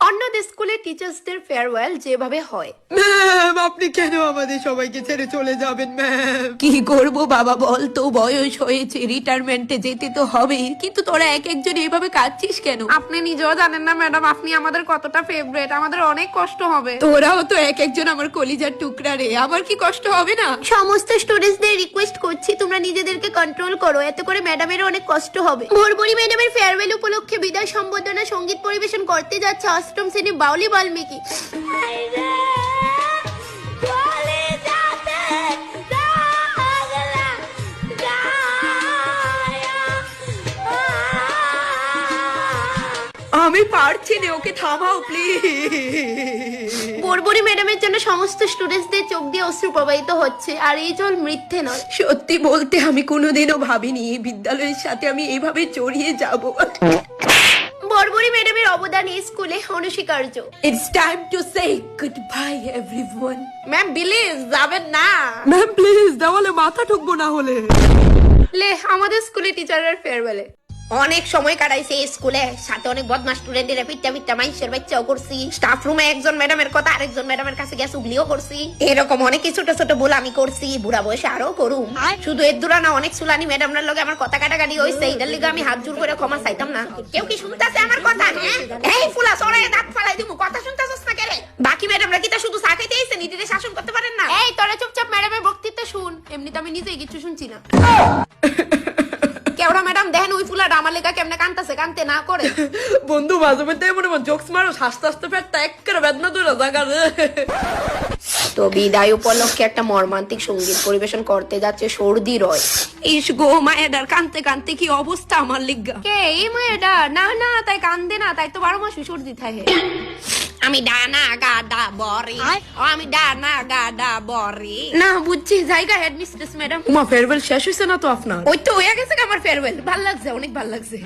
অন্যদের স্কুলে টিচার্সদের ফেয়ারওয়েল যেভাবে হয়। ম্যাম আপনি কেন আমাদের সবাইকে ছেড়ে চলে যাবেন ম্যাম? কি করব বাবা বল, তো বয়স হয়েছে, রিটায়ারমেন্টে যেতে তো হবেই, কিন্তু তোরা এক একজন এইভাবে কাঁদছিস কেন? আপনি নিজেও জানেন না ম্যাডাম, আপনি আমাদের কতটা ফেভারিট, আমাদের অনেক কষ্ট হবে। তোরাও তো এক একজন আমার কলিজার টুকরা রে, আমার কি কষ্ট হবে না? সমস্ত স্টুডেন্টসদের রিকোয়েস্ট করছি তোমরা নিজেদেরকে কন্ট্রোল করো, এত করে ম্যাডামের অনেক কষ্ট হবে। ভোরবুড়ি ম্যাডামের ফেয়ারওয়েল উপলক্ষে বিদায় সম্বর্ধনা সঙ্গীত পরিবেশন করতে যাচ্ছে অষ্টম শ্রেণী বাউলি বাল্মীকি। আমি পারছি না, ওকে থামাও প্লিজ। ভোরবুড়ি ম্যাডামের জন্য সমস্ত স্টুডেন্টসদের চোখ দিয়ে অশ্রু প্রবাহিত হচ্ছে, আর এই জল মিথ্যে নয়। সত্যি বলতে আমি কোনোদিনও ভাবিনি এই বিদ্যালয়ের সাথে আমি এইভাবে জড়িয়ে যাব। ভোরবুড়ি ম্যাডামের অবদান এই স্কুলে অনস্বীকার্য। It's time to say goodbye everyone. Ma'am please যাবেন না। ম্যাম প্লিজ, দেওয়ালে মাথা ঠুকবো না হলে। লে আমাদের স্কুলে টিচারের ফেয়ারওয়েলে অনেক সময় কাটাইছে এই স্কুলে, সাথে অনেক বদমাস স্টুডেন্টের পিঠা পিঠা মাইশের বাচ্চাও করছি। স্টাফ রুমে একজন ম্যাডামের কথা আরেকজন ম্যাডামের কাছে গিয়ে উগলিও করছি। এরকম অনেক ছোট ছোট ভুল আমি করছি, বুড়া বয়সে আরো করুম। শুধু এর দূরা না, অনেক সুলানি ম্যাডামরার লগে আমার কথা কাটাকাটি হইছে, এইটার লিগে আমি হাত জোর করে ক্ষমা চাইতাম না। কেউ কি শুনতাছে আমার কথা? হ্যাঁ এই ফুলা সরে দাঁত ফালাই দিমু, কথা শুনতাছস না কেরে? বাকি ম্যাডামরা কি তা শুধু চা খাইতে আইছে, নিজেদের শাসন করতে পারেন না? এই তোরা চুপচাপ ম্যাডামের বক্তৃতা শুন, এমনিতে আমি নিজেই কিছু শুনছি না। কেওড়া ম্যাডাম দেখেন ওই ফুলাটা আমার লেখা কেমনে কানতাছে, কানতে না করে। বন্ধু মাঝে মধ্যে মনে মনে জোকস মারো, হাসতে হাসতে ফেরটা একেবারে বেদনা দূরে জায়গা রে। তো বিদায় উপলক্ষে একটা মর্মান্তিক সঙ্গীত পরিবেশন করতে যাচ্ছে সর্দি রয়। ইস গো মায়েদার, কানতে কানতে কি অবস্থা আমার লিগা। কে এই মায়েটা? না না তাই কান্দে না, তাই তো 12 মাস সর্দি থাকে। আমি ডানা গাডা বরি, আমি ডানা গাডা বরি। না বুঝছি, জায়গা হেডমিস্ট্রেস ম্যাডাম। মা ফেয়ারওয়েল শেষ হয়েছে না তো আপনার? ওই তো হয়ে গেছে আমার ফেয়ারওয়েল। ভাল লাগছে, অনেক ভাল লাগছে।